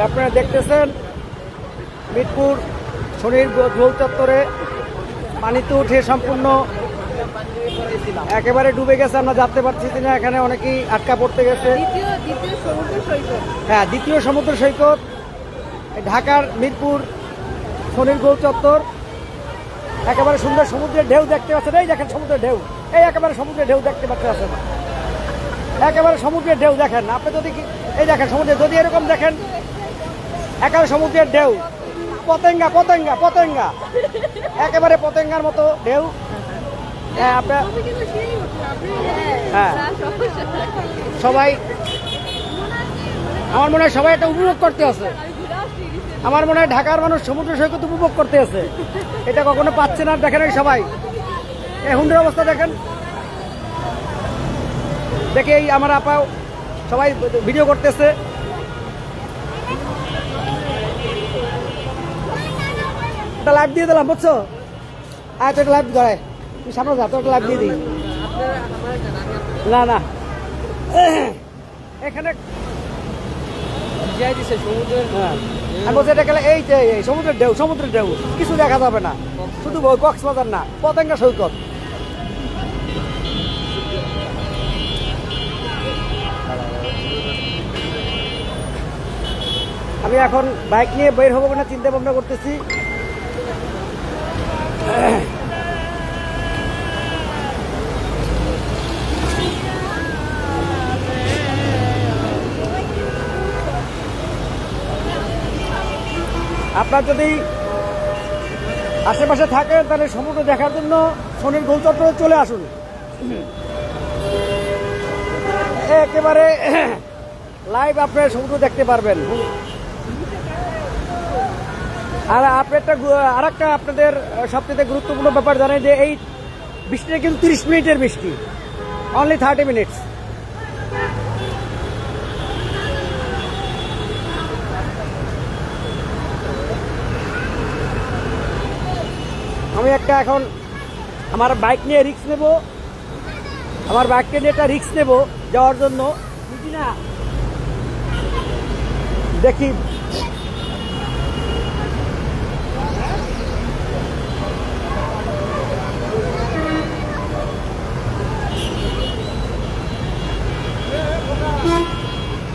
আপনারা দেখতেছেন মিরপুর শনির গোল চত্বরে পানিতে উঠে সম্পূর্ণ একেবারে ডুবে গেছে। আমরা জানতে পারছি না, এখানে অনেকেই আটকা পড়তে গেছে। হ্যাঁ, দ্বিতীয় সমুদ্র সৈকত ঢাকার মিরপুর শনির গোল চত্বর। একেবারে সুন্দর সমুদ্রের ঢেউ দেখতে পাচ্ছেন। এই দেখেন সমুদ্রের ঢেউ, এই একেবারে সমুদ্রের ঢেউ দেখতে পাচ্ছেন। একেবারে সমুদ্রের ঢেউ দেখেন আপনি যদি, এই দেখেন সমুদ্রের যদি এরকম দেখেন, একেবারে সমুদ্রের ঢেউ, পতেঙ্গা পতেঙ্গা পতেঙ্গা, একেবারে পতেঙ্গার মতো ঢেউ। হ্যাঁ, আপনার হ্যাঁ সবাই, আমার মনে হয় সবাই এটা উপভোগ করতে আছে। আমার মনে হয় ঢাকার মানুষ সমুদ্র সৈকত উপভোগ করতে আছে, এটা কখনো পাচ্ছে না। দেখেন সবাই এই হুন্ডের অবস্থা দেখেন, দেখে এই আমার আপাও সবাই ভিডিও করতেছে। একটা লাইভ দিয়ে দিলাম, বুঝছো? আর তো একটা লাইভ ধরায়, তুই সামনে যা, তো একটা লাইভ দিয়ে দিই। না না, এখানে আমি বলছি এটা গেলে এই যে সমুদ্রের ঢেউ, সমুদ্রের ঢেউ, কিছু দেখা যাবে না, শুধু কক্সবাজার না, পতেঙ্গা সৈকত। আমি এখন বাইক নিয়ে বের হবো কিনা চিন্তা ভাবনা করতেছি। আপনার যদি আশেপাশে থাকেন তাহলে সমুদ্র দেখার জন্য শনির গোল চত্বরে চলে আসুন। একেবারে লাইভ আপনার সমুদ্র দেখতে পারবেন। আর আরেকটা আপনাদের সবচেয়ে গুরুত্বপূর্ণ ব্যাপার জানেন যে এই বৃষ্টিটা কিন্তু 30 মিনিটের বৃষ্টি, অনলি 30 মিনিটস। আমি একটা এখন আমার বাইক নিয়ে রিস্ক নেব, আমার বাইককে নিয়ে একটা রিস্ক নেব যাওয়ার জন্য। দেখি